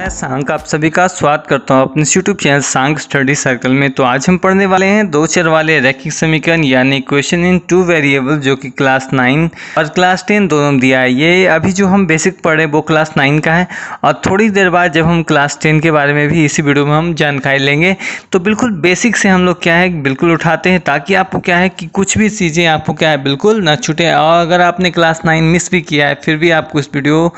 मैं सांक आप सभी का स्वागत करता हूं अपने YouTube चैनल सांक स्टडी सर्कल में। तो आज हम पढ़ने वाले हैं दो चर वाले रैखिक समीकरण यानी इक्वेशन इन टू वेरिएबल, जो कि क्लास 9 और क्लास 10 दोनों दिया है। ये अभी जो हम बेसिक पढ़े वो क्लास 9 का है और थोड़ी देर बाद जब हम क्लास 10 के बारे में भी इसी वीडियो में हम जानकारी लेंगे। तो बिल्कुल बेसिक से हम लोग क्या है बिल्कुल उठाते हैं, ताकि आपको क्या है कि कुछ भी चीज़ें आपको क्या है बिल्कुल ना छूटे। और अगर आपने क्लास 9 मिस भी किया है फिर भी आपको इस वीडियो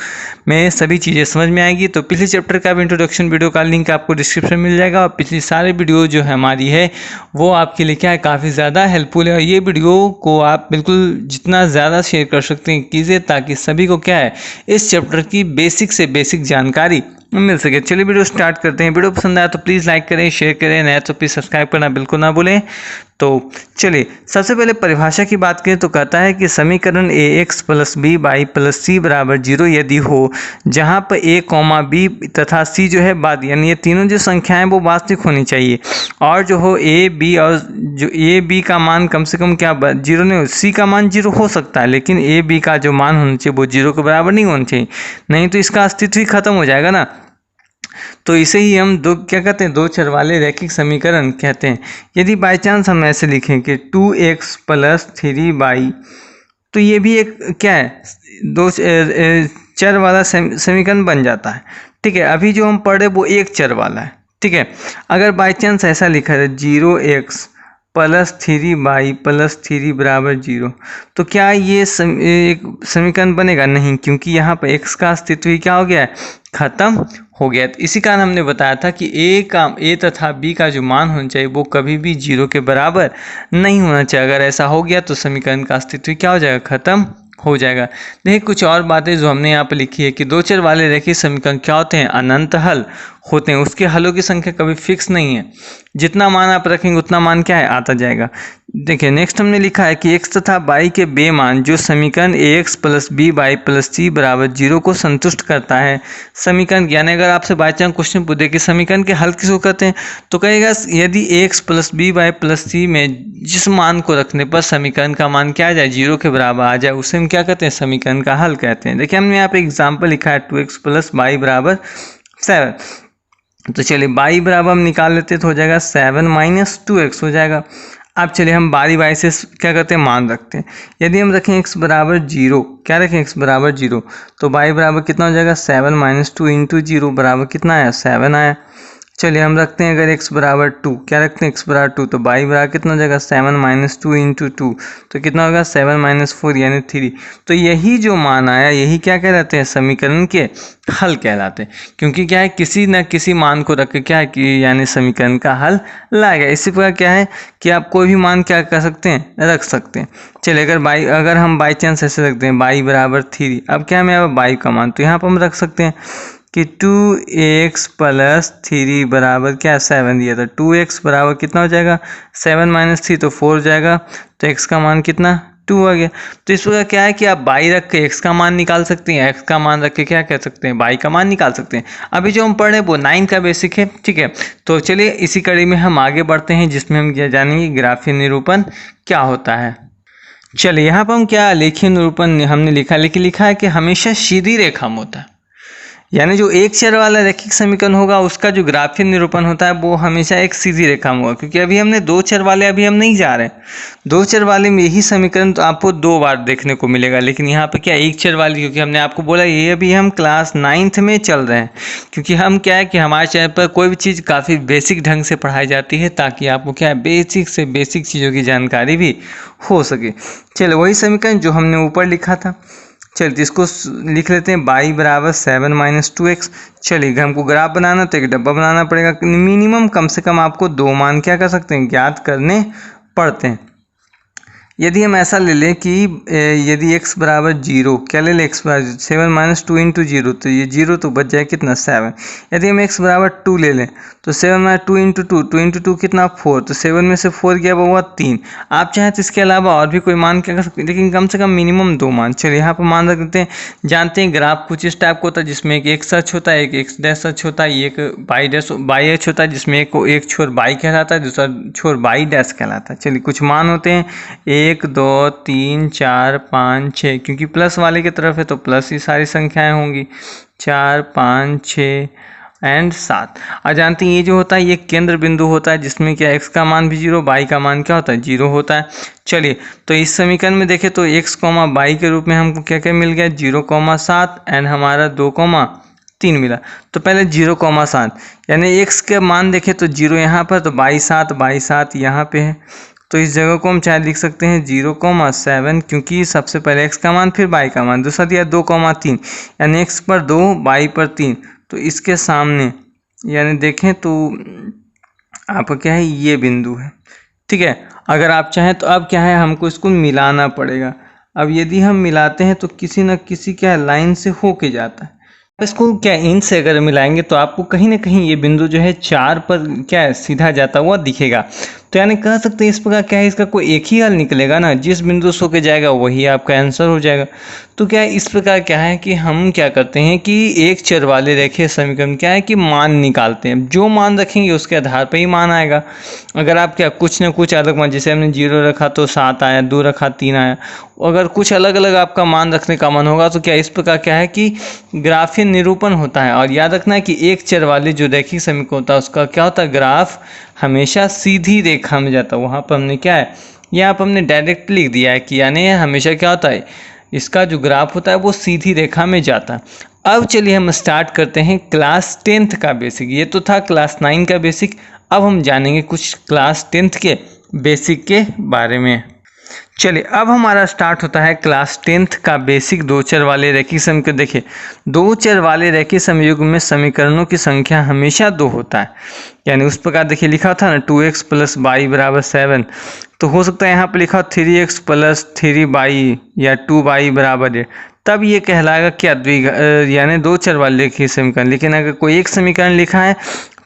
में सभी चीज़ें समझ में आएगी। तो पिछले चैप्टर का भी इंट्रोडक्शन वीडियो का लिंक आपको डिस्क्रिप्शन में मिल जाएगा और पिछली सारे वीडियो जो है हमारी है वो आपके लिए क्या है काफ़ी ज़्यादा हेल्पफुल है। और ये वीडियो को आप बिल्कुल जितना ज़्यादा शेयर कर सकते हैं कीजिए, ताकि सभी को क्या है इस चैप्टर की बेसिक से बेसिक जानकारी मिल सके। चलिए वीडियो स्टार्ट करते हैं। वीडियो पसंद आया तो प्लीज़ लाइक करें, शेयर करें, नया तो प्लीज़ सब्सक्राइब करना बिल्कुल ना भूलें। तो चलिए सबसे पहले परिभाषा की बात करें तो कहता है कि समीकरण ax plus b y plus c बराबर 0 यदि हो, जहाँ पर a कॉमा बी तथा c जो है बाद यानी ये तीनों जो संख्याएं वो वास्तविक होनी चाहिए, और जो हो a b और जो a b का मान कम से कम क्या 0 नहीं हो, c का मान 0 हो सकता है लेकिन a b का जो मान होना चाहिए वो 0 के बराबर नहीं होना चाहिए, नहीं तो इसका अस्तित्व ही खत्म हो जाएगा ना। तो इसे ही हम दो क्या कहते हैं दो चर वाले रैखिक समीकरण कहते हैं। यदि बाय चांस हम ऐसे लिखें कि 2x प्लस 3y, तो ये भी एक क्या है दो चर वाला समीकरण बन जाता है। ठीक है, अभी जो हम पढ़े वो एक चर वाला है। ठीक है, अगर बाय चांस ऐसा लिखा है 0x प्लस 3y प्लस 3 बराबर 0, तो क्या ये एक समीकरण बनेगा? नहीं, क्योंकि यहाँ पर x का अस्तित्व ही क्या हो गया है खत्म हो गया। तो इसी कारण हमने बताया था कि a तथा b का जो मान होना चाहिए वो कभी भी 0 के बराबर नहीं होना चाहिए। अगर ऐसा हो गया तो समीकरण का अस्तित्व क्या हो जाएगा खत्म हो जाएगा। देखिए कुछ और बातें जो हमने यहाँ पे लिखी है कि दो चर वाले रैखिक समीकरण क्या होते हैं अनंत हल होते हैं। उसके हलों की संख्या कभी फिक्स नहीं है, जितना मान आप रखेंगे उतना मान क्या है आता जाएगा। देखिए नेक्स्ट हमने लिखा है कि x तथा y के बेमान जो समीकरण ax plus b y plus c बराबर 0 को संतुष्ट करता है। समीकरण यानी अगर आपसे बाई चांस क्वेश्चन पूछे कि समीकरण के हल किसको कहते हैं, तो कहेगा यदि ax plus b y plus c में जिस मान को रखने पर समीकरण का मान क्या आ जाए 0 के बराबर आ जाए, उसे हम क्या कहते हैं समीकरण का हल कहते हैं। देखिए हमने यहाँ पे एग्जाम्पल लिखा है 2x प्लस वाई बराबर 7। तो चलिए y बराबर हम निकाल लेते तो हो जाएगा 7 माइनस 2x हो जाएगा। अब चलिए हम बारी बारी से क्या करते हैं मान रखते हैं। यदि हम रखें x बराबर 0, क्या रखें x बराबर 0, तो y बराबर कितना हो जाएगा 7 माइनस 2 इंटू 0 बराबर कितना आया 7 आया। चलिए हम रखते हैं अगर x बराबर 2, क्या रखते हैं x बराबर 2, तो y बराबर कितना हो जाएगा 7 माइनस 2 इंटू 2, तो कितना होगा 7 माइनस 4 यानी 3। तो यही जो मान आया यही क्या कहलाते हैं समीकरण के हल कहलाते हैं, क्योंकि क्या है किसी न किसी मान को रख के क्या है कि यानी समीकरण का हल लाएगा। इसी प्रकार क्या है कि आप कोई भी मान क्या कर सकते हैं रख सकते हैं। चलिए अगर हम बाई चांस ऐसे रखते हैं y बराबर 3, अब क्या है यहाँ y का मान, तो यहाँ पर हम रख सकते हैं कि 2x प्लस 3 बराबर क्या 7 दिया था। 2x बराबर कितना हो जाएगा 7 माइनस 3 तो 4 हो जाएगा, तो x का मान कितना 2 आ गया। तो इस वजह क्या है कि आप y रख के x का मान निकाल सकते हैं, x का मान रख के क्या कह सकते हैं y का मान निकाल सकते हैं। अभी जो हम पढ़ रहे हैं वो 9 का बेसिक है। ठीक है, तो चलिए इसी कड़ी में हम आगे बढ़ते हैं जिसमें हम ये जानेंगे ग्राफीय निरूपण क्या होता है। चलिए यहाँ पर हम क्या लेखीय निरूपण हमने लिखा है कि हमेशा सीधी रेखा में होता है, यानी जो एक चर वाला रैखिक समीकरण होगा उसका जो ग्राफीय निरूपण होता है वो हमेशा एक सीधी रेखा में होगा। क्योंकि अभी हमने दो चर वाले अभी हम नहीं जा रहे हैं, दो चर वाले में यही समीकरण तो आपको 2 बार देखने को मिलेगा, लेकिन यहाँ पे क्या एक चर वाली, क्योंकि हमने आपको बोला ये अभी हम क्लास 9th में चल रहे हैं। क्योंकि हम क्या है कि हमारे चैनल पर कोई भी चीज़ काफ़ी बेसिक ढंग से पढ़ाई जाती है, ताकि आपको क्या है बेसिक से बेसिक चीज़ों की जानकारी भी हो सके। चलो वही समीकरण जो हमने ऊपर लिखा था, चलिए इसको लिख लेते हैं y बराबर 7 माइनस 2x। चलिए हमको ग्राफ बनाना तो एक डब्बा बनाना पड़ेगा, मिनिमम कम से कम आपको 2 मान क्या कर सकते हैं ज्ञात करने पड़ते हैं। यदि हम ऐसा ले लें कि यदि x बराबर 0, क्या ले लें x बराबर 7 माइनस 2 इंटू 0, तो ये 0 तो बच जाए कितना 7। यदि हम x बराबर 2 ले लें तो 7 माइनस 2 इंटू 2, 2 इंटू 2 कितना 4, तो 7 में से 4 गया वो हुआ 3। आप चाहें तो इसके अलावा और भी कोई मान क्या कर सकते हैं, लेकिन कम से कम मिनिमम 2 मान। चलिए यहाँ पर मान रख देते हैं। जानते हैं ग्राफ कुछ इस टाइप का होता है जिसमें एक x अक्ष होता है, एक x डैश अक्ष होता है, एक y अक्ष होता है जिसमें एक छोर y कहलाता है, दूसरा छोर y डैश कहलाता है। चलिए कुछ मान होते हैं 1 2 3 4 5 6, क्योंकि प्लस वाले की तरफ है तो प्लस ही सारी संख्याएं होंगी, 4 5 6 एंड 7। और जानते हैं ये जो होता है ये केंद्र बिंदु होता है जिसमें क्या x का मान भी 0, y का मान क्या होता है 0 होता है। चलिए तो इस समीकरण में देखें तो x, y के रूप में हमको क्या क्या मिल गया 0,7 एंड हमारा 2,3 मिला। तो पहले 0,7 यानी x के मान देखें तो 0 यहाँ पर, तो बाई 7 यहाँ पे है, तो इस जगह को हम चाहे लिख सकते हैं 0,7 क्योंकि सबसे पहले x का मान फिर y का मान। दूसरा दिया 2,3 यानी x पर 2 y पर 3, तो इसके सामने यानी देखें तो आपका क्या है ये बिंदु है। ठीक है, अगर आप चाहें तो अब क्या है हमको इसको मिलाना पड़ेगा। अब यदि हम मिलाते हैं तो किसी न किसी क्या लाइन से होके जाता है। इसको क्या इन से अगर मिलाएंगे तो आपको कहीं ना कहीं ये बिंदु जो है 4 पर क्या है सीधा जाता हुआ दिखेगा। तो यानी कह सकते हैं इस प्रकार क्या है इसका कोई एक ही हल निकलेगा ना, जिस बिंदु से होके जाएगा वही आपका आंसर हो जाएगा। तो क्या है इस प्रकार क्या है कि हम क्या करते हैं कि एक चर वाले रेखीय समीकरण क्या है कि मान निकालते हैं, जो मान रखेंगे उसके आधार पर ही मान आएगा। अगर आप क्या कुछ न कुछ अलग मान, जैसे हमने 0 रखा तो 7 आया, 2 रखा 3 आया, अगर कुछ अलग अलग आपका मान रखने का मन होगा तो क्या इस प्रकार क्या है कि ग्राफीय निरूपण होता है। और याद रखना है कि एक चर वाले जो रैखिक समीकरण होता है उसका क्या होता है ग्राफ हमेशा सीधी रेखा में जाता है। वहाँ पर हमने क्या है यहाँ पर हमने डायरेक्ट लिख दिया है कि यानी हमेशा क्या होता है इसका जो ग्राफ होता है वो सीधी रेखा में जाता है। अब चलिए हम स्टार्ट करते हैं क्लास 10th का बेसिक। ये तो था क्लास 9 का बेसिक, अब हम जानेंगे कुछ क्लास 10th के बेसिक के बारे में। चलिए अब हमारा स्टार्ट होता है क्लास 10th का बेसिक दो चर वाले रैखिक समीकरण। देखिए दो चर वाले रैखिक संयुग्म में समीकरणों की संख्या हमेशा 2 होता है। यानी उस प्रकार देखिए लिखा था ना 2x + y = 7, तो हो सकता है यहाँ पर लिखा 3x + 3y या 2y = 8, तब ये कहलाएगा क्या यानी दो चर वाले रैखिक समीकरण। लेकिन अगर कोई एक समीकरण लिखा है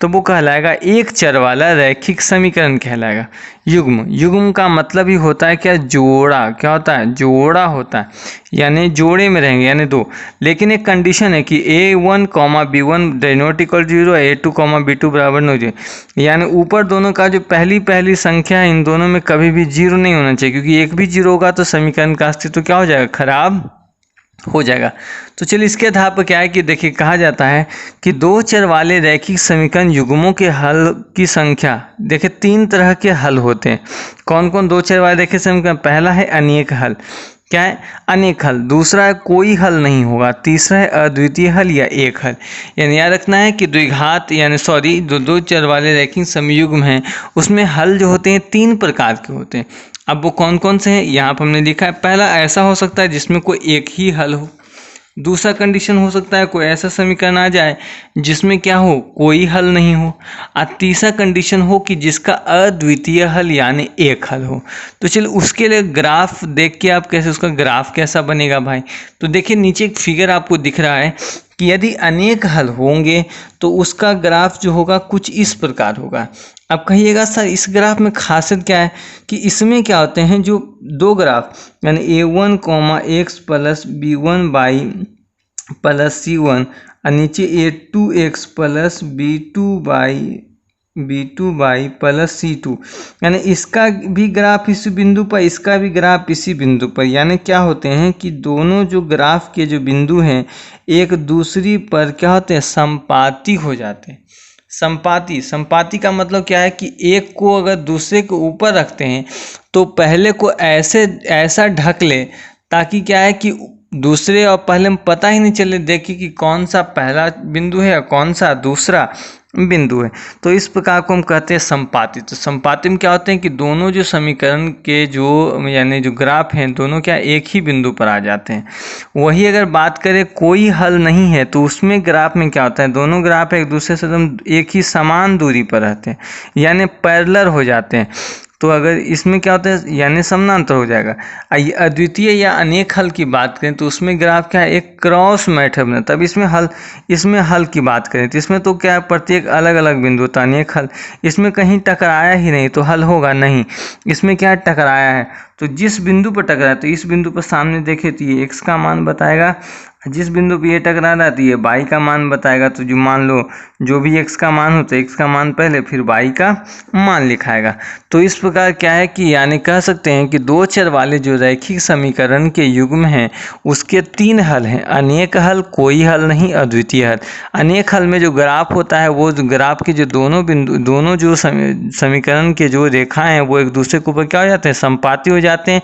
तो वो कहलाएगा एक चर वाला रैखिक समीकरण कहलाएगा। युग्म, युग्म का मतलब ही होता है क्या जोड़ा, क्या होता है जोड़ा होता है, यानी जोड़े में रहेंगे यानी 2। लेकिन एक कंडीशन है कि a1, b1 ≠ 0, a2, b2 = 0, यानी ऊपर दोनों का जो पहली संख्या है इन दोनों में कभी भी 0 नहीं होना चाहिए, क्योंकि एक भी 0 होगा तो समीकरण का अस्तित्व क्या हो जाएगा खराब हो जाएगा। तो चलिए इसके आधार पर क्या है कि देखिए कहा जाता है कि दो चर वाले रैखिक समीकरण युग्मों के हल की संख्या, देखिए 3 तरह के हल होते हैं। कौन कौन दो चर वाले रैखिक समीकरण? पहला है अनेक हल, क्या है अनेक हल। दूसरा है कोई हल नहीं होगा। तीसरा है अद्वितीय हल या एक हल। यानी याद रखना है कि द्विघात यानी जो दो चर वाले रैखिक समयुग्म हैं उसमें हल जो होते हैं 3 प्रकार के होते हैं। अब वो कौन कौन से हैं यहाँ पर हमने लिखा है। पहला ऐसा हो सकता है जिसमें कोई एक ही हल हो। दूसरा कंडीशन हो सकता है कोई ऐसा समीकरण आ जाए जिसमें क्या हो कोई हल नहीं हो। और तीसरा कंडीशन हो कि जिसका अद्वितीय हल यानी एक हल हो। तो चलिए उसके लिए ग्राफ देख के आप कैसे उसका ग्राफ कैसा बनेगा भाई। तो देखिए नीचे एक फिगर आपको दिख रहा है कि यदि अनेक हल होंगे तो उसका ग्राफ जो होगा कुछ इस प्रकार होगा। अब कहिएगा सर इस ग्राफ में खासियत क्या है कि इसमें क्या होते हैं जो दो ग्राफ यानी a1, x + b1y + c1 और नीचे a2x + b2y + c2, यानी इसका भी ग्राफ इसी बिंदु पर, इसका भी ग्राफ इसी बिंदु पर। यानी क्या होते हैं कि दोनों जो ग्राफ के जो बिंदु हैं एक दूसरी पर क्या होते हैं संपाती हो जाते हैं। संपाती का मतलब क्या है कि एक को अगर दूसरे के ऊपर रखते हैं तो पहले को ऐसा ढक ले ताकि क्या है कि दूसरे और पहले में पता ही नहीं चले, देखिए कि कौन सा पहला बिंदु है और कौन सा दूसरा बिंदु है। तो इस प्रकार को हम कहते हैं संपाती। तो संपाती में क्या होते हैं कि दोनों जो समीकरण के जो यानी जो ग्राफ हैं दोनों क्या एक ही बिंदु पर आ जाते हैं। वही अगर बात करें कोई हल नहीं है तो उसमें ग्राफ में क्या होता है दोनों ग्राफ एक दूसरे से एकदम एक ही समान दूरी पर रहते हैं यानी पैरेलल हो जाते हैं। तो अगर इसमें क्या होता है यानी समानांतर हो जाएगा। अद्वितीय या अनेक हल की बात करें तो उसमें ग्राफ क्या है एक क्रॉस मैटर बना। तब इसमें हल की बात करें तो इसमें तो क्या है प्रत्येक अलग अलग बिंदु था अनेक हल। इसमें कहीं टकराया ही नहीं तो हल होगा नहीं। इसमें क्या टकराया है तो जिस बिंदु पर टकराया तो इस बिंदु पर सामने देखे तो ये x का मान बताएगा जिस बिंदु पे ये टकरा रहा है ये y का मान बताएगा। तो जो मान लो जो भी x का मान हो तो x का मान पहले फिर y का मान लिखाएगा। तो इस प्रकार क्या है कि यानी कह सकते हैं कि दो चर वाले जो रैखिक समीकरण के युग्म हैं उसके तीन हल हैं, अनेक हल, कोई हल नहीं, अद्वितीय हल। अनेक हल में जो ग्राफ होता है वो ग्राफ के जो दोनों जो समीकरण के जो रेखाएं हैं वो एक दूसरे के ऊपर क्या हो जाते हैं, समपाती हो जाते हैं।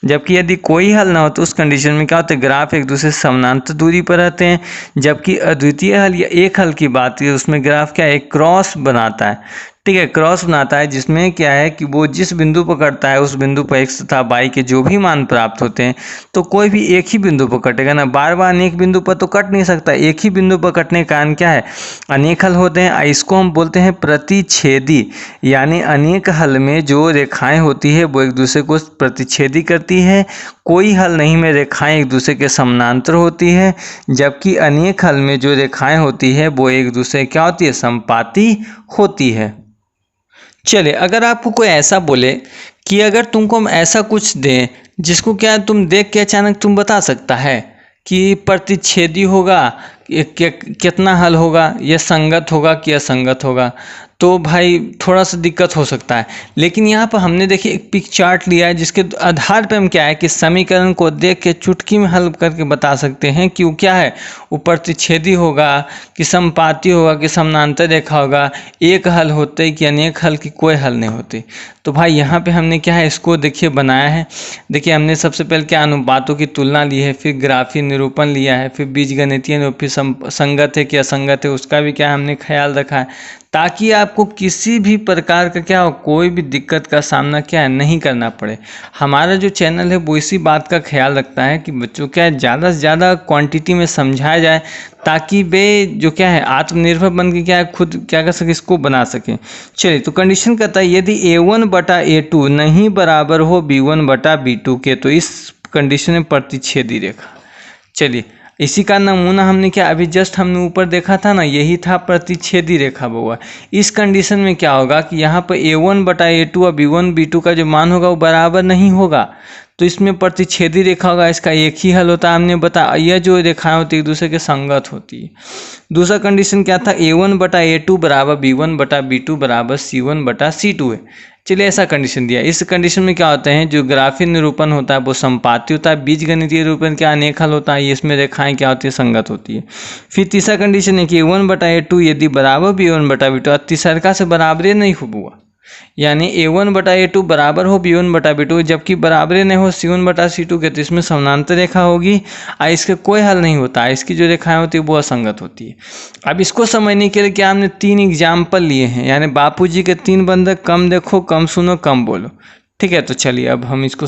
जबकि यदि कोई हल ना हो तो उस कंडीशन में क्या होता है, ग्राफ एक दूसरे से समानांतर दूरी पर रहते हैं। जबकि अद्वितीय हल या एक हल की बात की उसमें ग्राफ क्या है, एक क्रॉस बनाता है। ठीक है, क्रॉस बनाता है जिसमें क्या है कि वो जिस बिंदु पर कटता है उस बिंदु पर x तथा y के जो भी मान प्राप्त होते हैं तो कोई भी एक ही बिंदु पर कटेगा ना, बार बार अनेक बिंदु पर तो कट नहीं सकता। एक ही बिंदु पर कटने के कारण क्या है, अनेक हल होते हैं। इसको हम बोलते हैं प्रतिच्छेदी, यानी अनेक हल में जो रेखाएं होती है वो एक दूसरे को प्रतिच्छेदी करती है। कोई हल नहीं में रेखाएं एक दूसरे के समानांतर होती है, जबकि अनेक हल में जो रेखाएं होती है वो एक दूसरे क्या होती है, समपाती होती है। चलिए, अगर आपको कोई ऐसा बोले कि अगर तुमको हम ऐसा कुछ दें जिसको क्या तुम देख के अचानक तुम बता सकता है कि प्रतिच्छेदी होगा, कितना हल होगा, या संगत होगा कि असंगत होगा, तो भाई थोड़ा सा दिक्कत हो सकता है। लेकिन यहाँ पर हमने देखिए एक पिक चार्ट लिया है जिसके आधार पर हम क्या है कि समीकरण को देख के चुटकी में हल करके बता सकते हैं कि वो क्या है, वो प्रतिच्छेदी होगा कि समपाती होगा कि समानांतर रेखा होगा, एक हल होते कि अनेक हल की कोई हल नहीं होती। तो भाई यहाँ पे हमने क्या है इसको देखिए बनाया है। देखिए हमने सबसे पहले क्या अनुपातों की तुलना ली है, फिर ग्राफीय निरूपण लिया है, फिर बीजगणितीय निरूपण, फिर संगत है कि असंगत है उसका भी क्या हमने ख्याल रखा है, ताकि आपको किसी भी प्रकार का क्या हो, कोई भी दिक्कत का सामना क्या है नहीं करना पड़े। हमारा जो चैनल है वो इसी बात का ख्याल रखता है कि बच्चों क्या है ज़्यादा से ज़्यादा क्वांटिटी में समझाया जाए, ताकि वे जो क्या है आत्मनिर्भर बन के क्या है खुद क्या कर सके, इसको बना सके। चलिए, तो कंडीशन कहता है यदि a1/a2 नहीं बराबर हो b1/b2 के, तो इस कंडीशन में प्रतिच्छेदी रेखा। चलिए, इसी का नमूना हमने क्या अभी जस्ट हमने ऊपर देखा था ना, यही था प्रतिच्छेदी रेखा बउआ। इस कंडीशन में क्या होगा कि यहाँ पर a1/a2 और b1/b2 का जो मान होगा वो बराबर नहीं होगा, तो इसमें प्रतिच्छेदी रेखा होगा, इसका एक ही हल होता है। हमने बताया यह जो रेखाएं होती है एक दूसरे के संगत होती है। दूसरा कंडीशन क्या था, a1/a2 बराबर b1/b2 बराबर c1/c2 है। चलिए, ऐसा कंडीशन दिया। इस कंडीशन में क्या होते हैं, जो ग्राफीय निरूपण होता है वो समपाती होता है, बीजगणितीय निरूपण क्या अनेक हल होता है, इसमें रेखाएं क्या होती है, संगत होती है। फिर तीसरा कंडीशन है कि a1/a2 यदि बराबर b1/b2, तीसरा से बराबर नहीं हुआ, यानी a1/a2 बराबर हो b1/b2 जबकि बराबर नहीं हो c1/c2 के, तो इसमें समानांतर रेखा होगी और इसका कोई हल नहीं होता, इसकी जो रेखाएं होती है वो असंगत होती है। अब इसको समझने के लिए क्या हमने 3 एग्जाम्पल लिए हैं, यानी बापूजी के 3 बंधक, कम देखो, कम सुनो, कम बोलो। ठीक है, तो चलिए अब हम इसको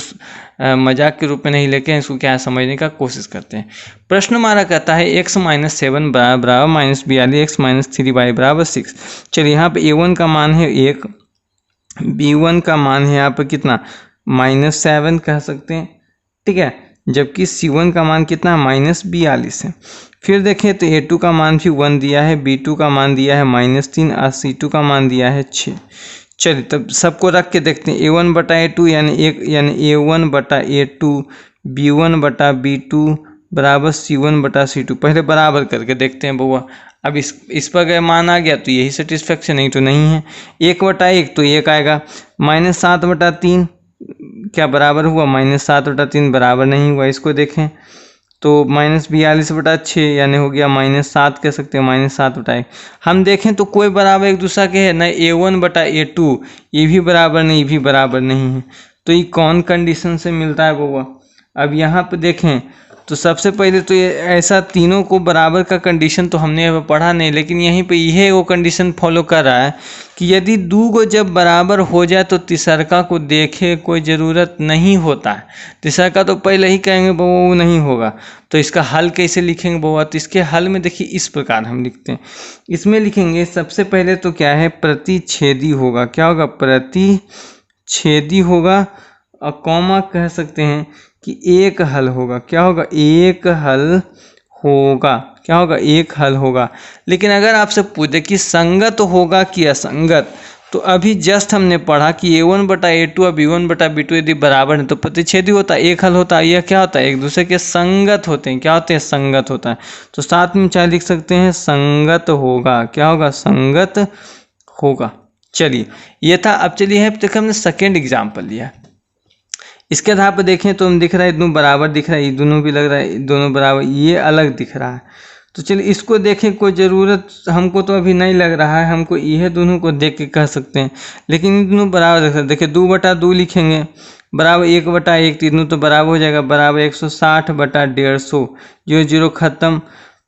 मजाक के रूप में नहीं लेके इसको क्या समझने का कोशिश करते हैं। प्रश्न हमारा कहता है x-7 बराबर -42, x-3y बराबर 6। चलिए, यहाँ पे a1 का मान है 1, b1 का मान है यहाँ पर कितना, -7 कह सकते हैं। ठीक है, जबकि c1 का मान कितना है, -42 है। फिर देखें तो a2 का मान भी 1 दिया है, b2 का मान दिया है -3 और c2 का मान दिया है 6। चलिए, तब सबको रख के देखते हैं। a1/a2 यानी a1/a2 b1/b2 बराबर c1/c2। पहले बराबर करके देखते हैं बउआ। अब इस पर अगर मान आ गया तो यही सेटिस्फेक्शन, नहीं तो नहीं है। 1/1 तो 1 आएगा, -7/3 क्या बराबर हुआ, -7/3 बराबर नहीं हुआ। इसको देखें तो -42/6 यानी हो गया -7 कह सकते हैं, -7/1। हम देखें तो कोई बराबर एक दूसरा के है ना, a1/a2 ये भी बराबर नहीं, ये भी बराबर नहीं है, तो ये कौन कंडीशन से मिलता है बउआ। अब यहाँ पे देखें तो सबसे पहले तो ये ऐसा तीनों को बराबर का कंडीशन तो हमने पढ़ा नहीं, लेकिन यहीं पे यह वो कंडीशन फॉलो कर रहा है कि यदि दो को जब बराबर हो जाए तो तीसरका को देखे कोई ज़रूरत नहीं होता है। तीसरका तो पहले ही कहेंगे वो नहीं होगा, तो इसका हल कैसे लिखेंगे बउआ। तो इसके हल में देखिए इस प्रकार हम लिखते हैं। इसमें लिखेंगे सबसे पहले तो क्या है, प्रतिच्छेदी होगा। क्या होगा, प्रतिच्छेदी होगा, और कॉमा कह सकते हैं कि एक हल होगा। क्या होगा, एक हल होगा। क्या होगा, एक हल होगा। लेकिन अगर आपसे पूछे कि संगत होगा कि असंगत, तो अभी जस्ट हमने पढ़ा कि A1/A2 और B1/B2 यदि बराबर है तो प्रतिच्छेदी होता है, एक हल होता है। यह क्या होता है, एक दूसरे के संगत होते हैं। क्या होते हैं, संगत होता है। तो साथ में चाहे लिख सकते हैं संगत होगा। क्या होगा, संगत होगा। चलिए ये था। अब चलिए है देखिए हमने सेकेंड एग्जाम्पल लिया। इसके आधार पर देखें तो हम दिख रहा है दोनों बराबर दिख रहा है, ये दोनों भी लग रहा है दोनों बराबर, ये अलग दिख रहा है। तो चलिए इसको देखें, कोई ज़रूरत हमको तो अभी नहीं लग रहा है, हमको यह दोनों को देख के कह सकते हैं। लेकिन इन दोनों बराबर देख सकते हैं। देखिए 2/2 लिखेंगे बराबर 1/1, तीनों तो बराबर हो जाएगा, बराबर 160/150, 0 0 खत्म।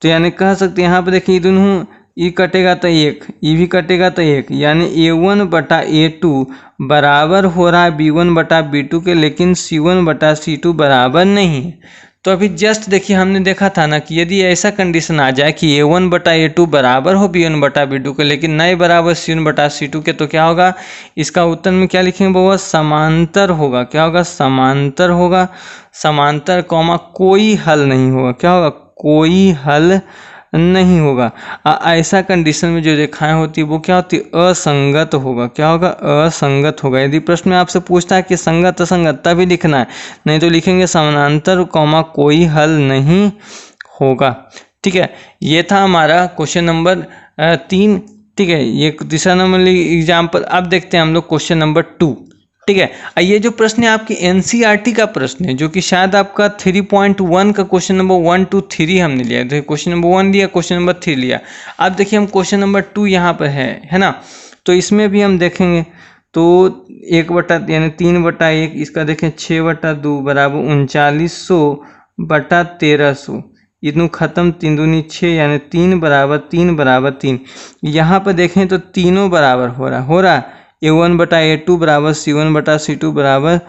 तो यानी कह सकते हैं यहाँ पर देखिए ये दोनों, ये कटेगा तो एक, ये भी कटेगा तो एक, यानी A1/A2 बराबर हो रहा है B1/B2 के, लेकिन C1/C2 बराबर नहीं है। तो अभी जस्ट देखिए हमने देखा था ना कि यदि ऐसा कंडीशन आ जाए कि A1/A2 बराबर हो B1/B2 के, लेकिन नहीं बराबर C1/C2 के, तो क्या होगा, इसका उत्तर में क्या लिखेंगे, वो समांतर होगा। क्या होगा, समांतर होगा। समांतर कॉमा कोई हल नहीं होगा। क्या होगा, कोई हल नहीं होगा। ऐसा कंडीशन में जो रेखाएं होती है वो क्या होती है, असंगत होगा। क्या होगा, असंगत होगा। यदि प्रश्न में आपसे पूछता है कि संगत असंगत, तभी लिखना है, नहीं तो लिखेंगे समानांतर कॉमा कोई हल नहीं होगा। ठीक है, ये था हमारा क्वेश्चन नंबर 3। ठीक है, ये तीसरा नंबर एग्जाम्पल। अब देखते हैं हम लोग क्वेश्चन नंबर 2। ठीक है, ये जो प्रश्न है आपकी एनसीईआरटी का प्रश्न है, जो कि शायद आपका 3.1 का क्वेश्चन नंबर 1 2 3 हमने लिया। तो क्वेश्चन नंबर 1 लिया, क्वेश्चन नंबर 3 लिया। अब देखिए हम क्वेश्चन नंबर 2 यहाँ पर है ना। तो इसमें भी हम देखेंगे तो 1 यानी 3/1, इसका देखें 6/2 बराबर 3900/1300, इतनों खत्म, 3 दूनी 6, यानी 3 यहाँ पर देखें तो तीनों बराबर हो रहा है। A1/A2 बराबर C1/C2 बराबर,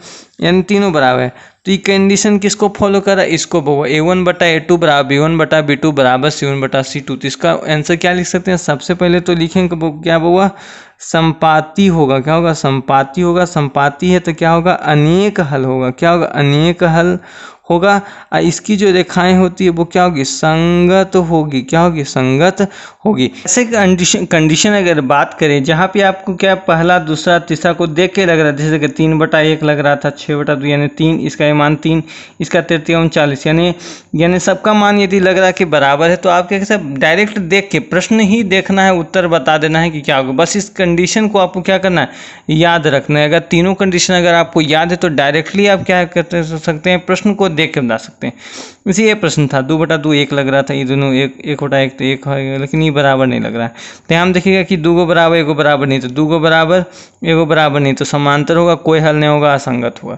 यानी तीनों बराबर है। तो ये कंडीशन किसको फॉलो कर रहा है, इसको बोलो। A1/A2 बराबर B1/B2 बराबर C1/C2। तो इसका आंसर क्या लिख सकते हैं, सबसे पहले तो लिखेंगे क्या बोला, संपाती होगा। क्या होगा, संपाती होगा। संपाती है तो क्या होगा, अनेक हल होगा। क्या होगा, अनेक हल होगा। और इसकी जो रेखाएं होती है वो क्या होगी, संगत होगी। क्या होगी, संगत होगी। ऐसे कंडीशन अगर बात करें जहाँ पे आपको क्या पहला दूसरा तीसरा को देख के लग रहा है, जैसे कि 3/1 लग रहा था, 6/2 यानी 3, इसका ये मान 3, इसका 33 यानी सबका मान यदि लग रहा है कि बराबर है, तो आप क्या डायरेक्ट देख के प्रश्न ही देखना है, उत्तर बता देना है कि क्या होगा। बस इस कंडीशन को आपको क्या करना है, याद रखना है। अगर तीनों कंडीशन अगर आपको याद है तो डायरेक्टली आप क्या कर सकते हैं, प्रश्न को देख के बता सकते हैं। इसी ये प्रश्न था 2/2 1 लग रहा था, ये दोनों 1/1 तो 1 है, लेकिन ये बराबर नहीं लग रहा है। तो हम देखिएगा कि 2 बराबर 1 बराबर नहीं, तो 2 बराबर 1 बराबर नहीं, तो समांतर होगा, कोई हल नहीं होगा, असंगत होगा।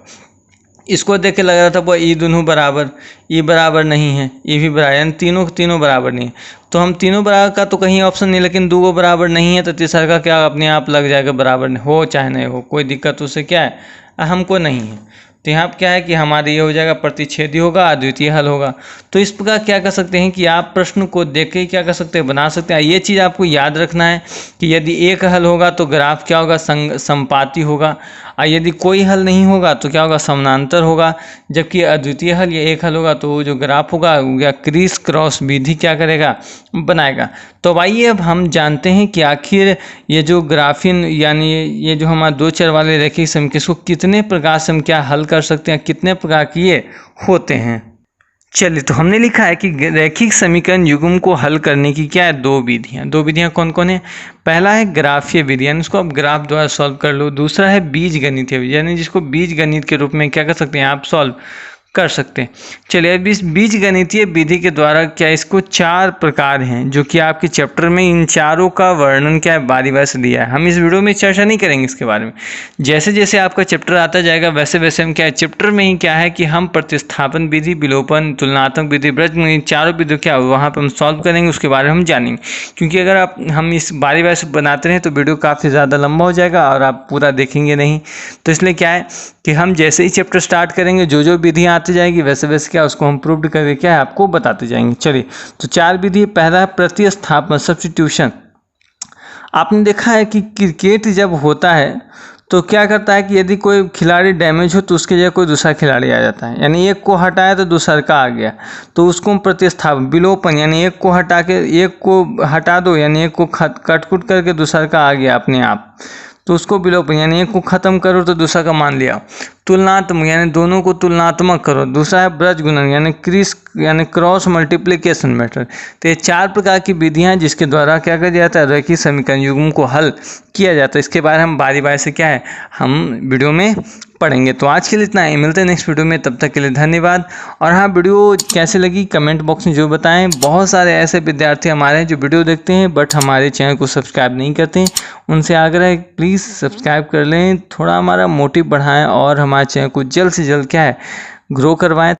इसको देख के लग रहा था वो ये दोनों बराबर, ये बराबर नहीं है, ये भी बराबर, यानी तीनों बराबर नहीं है। तो हम तीनों बराबर का तो कहीं ऑप्शन नहीं, लेकिन 2 बराबर नहीं है, तो तीसरा का क्या अपने आप लग जाएगा, बराबर हो चाहे नहीं हो, कोई दिक्कत उससे क्या है, हमको नहीं है। तो यहाँ पर क्या है कि हमारे ये हो जाएगा, प्रतिच्छेदी होगा, अद्वितीय हल होगा। तो इस प्रकार क्या कर सकते हैं कि आप प्रश्न को देख के क्या कर सकते हैं, बना सकते हैं। ये चीज़ आपको याद रखना है कि यदि एक हल होगा तो ग्राफ क्या होगा, संपाती होगा, और यदि कोई हल नहीं होगा तो क्या होगा, समानांतर होगा। जबकि अद्वितीय हल या एक हल होगा तो वो जो ग्राफ होगा या क्रिस क्रॉस विधि क्या करेगा, बनाएगा। तो आइए अब हम जानते हैं कि आखिर ये जो ग्राफिन यानी ये जो हमारे 2 चर वाले रैखिक समीकरण, इसको कितने प्रकार से हम क्या हल कर सकते हैं, कितने प्रकार के ये होते हैं। चलिए, तो हमने लिखा है कि रैखिक समीकरण युग्म को हल करने की क्या है, 2 विधियाँ। 2 विधियाँ कौन कौन है, पहला है ग्राफीय विधि, यानी उसको आप ग्राफ द्वारा सॉल्व कर लो। दूसरा है बीजगणितीय विधि, यानी जिसको बीजगणित के रूप में क्या कर सकते हैं, आप सॉल्व कर सकते हैं। चलिए, अब इस बीजगणितीय विधि के द्वारा क्या, इसको 4 प्रकार हैं, जो कि आपके चैप्टर में इन चारों का वर्णन क्या है, बारी बारी से दिया है। हम इस वीडियो में चर्चा नहीं करेंगे इसके बारे में। जैसे जैसे आपका चैप्टर आता जाएगा वैसे वैसे हम क्या है, चैप्टर में ही क्या है कि हम प्रतिस्थापन विधि, विलोपन, तुलनात्मक विधि, वृत्त, चारों विधि क्या वहाँ पर हम सॉल्व करेंगे, उसके बारे में हम जानेंगे। क्योंकि अगर हम इस बारी बारी से बनाते रहें तो वीडियो काफ़ी ज़्यादा लंबा हो जाएगा और आप पूरा देखेंगे नहीं। तो इसलिए क्या है कि हम जैसे ही चैप्टर स्टार्ट करेंगे, जो विधियाँ आती जाएगी वैसे वैसे क्या उसको हम प्रूव करके क्या है आपको बताते जाएंगे। चलिए, तो 4 विधि। पहला है प्रतिस्थापन, सब्स्टिट्यूशन। आपने देखा है कि क्रिकेट जब होता है तो क्या करता है कि यदि कोई खिलाड़ी डैमेज हो तो उसके जगह कोई दूसरा खिलाड़ी आ जाता है, यानी एक को हटाया तो दूसरा का आ गया, तो उसको हम प्रतिस्थापन, विलोपन, यानी एक को हटा के एक को हटा दो, यानी एक को कट कुट करके दूसरा का आ गया अपने आप, तो उसको विलोपन यानी एक को खत्म करो तो दूसरा का मान लिया। तुलनात्मक यानी दोनों को तुलनात्मक करो। दूसरा है ब्रज गुणन यानी क्रॉस मल्टीप्लिकेशन मेथड। तो ये 4 प्रकार की विधियां जिसके द्वारा क्या किया जाता है, रैखिक समीकरण युग्म को हल किया जाता है। इसके बारे में हम बारी बारी से क्या है हम वीडियो में पढ़ेंगे। तो आज के लिए इतना ही, मिलते हैं नेक्स्ट वीडियो में, तब तक के लिए धन्यवाद। और हाँ, वीडियो कैसे लगी कमेंट बॉक्स में जो बताएं। बहुत सारे ऐसे विद्यार्थी हमारे हैं जो वीडियो देखते हैं बट हमारे चैनल को सब्सक्राइब नहीं करते हैं। उनसे आग्रह है प्लीज़ सब्सक्राइब कर लें, थोड़ा हमारा मोटिव बढ़ाएं और हमारे चैनल को जल्द से जल्द क्या है ग्रो करवाएं।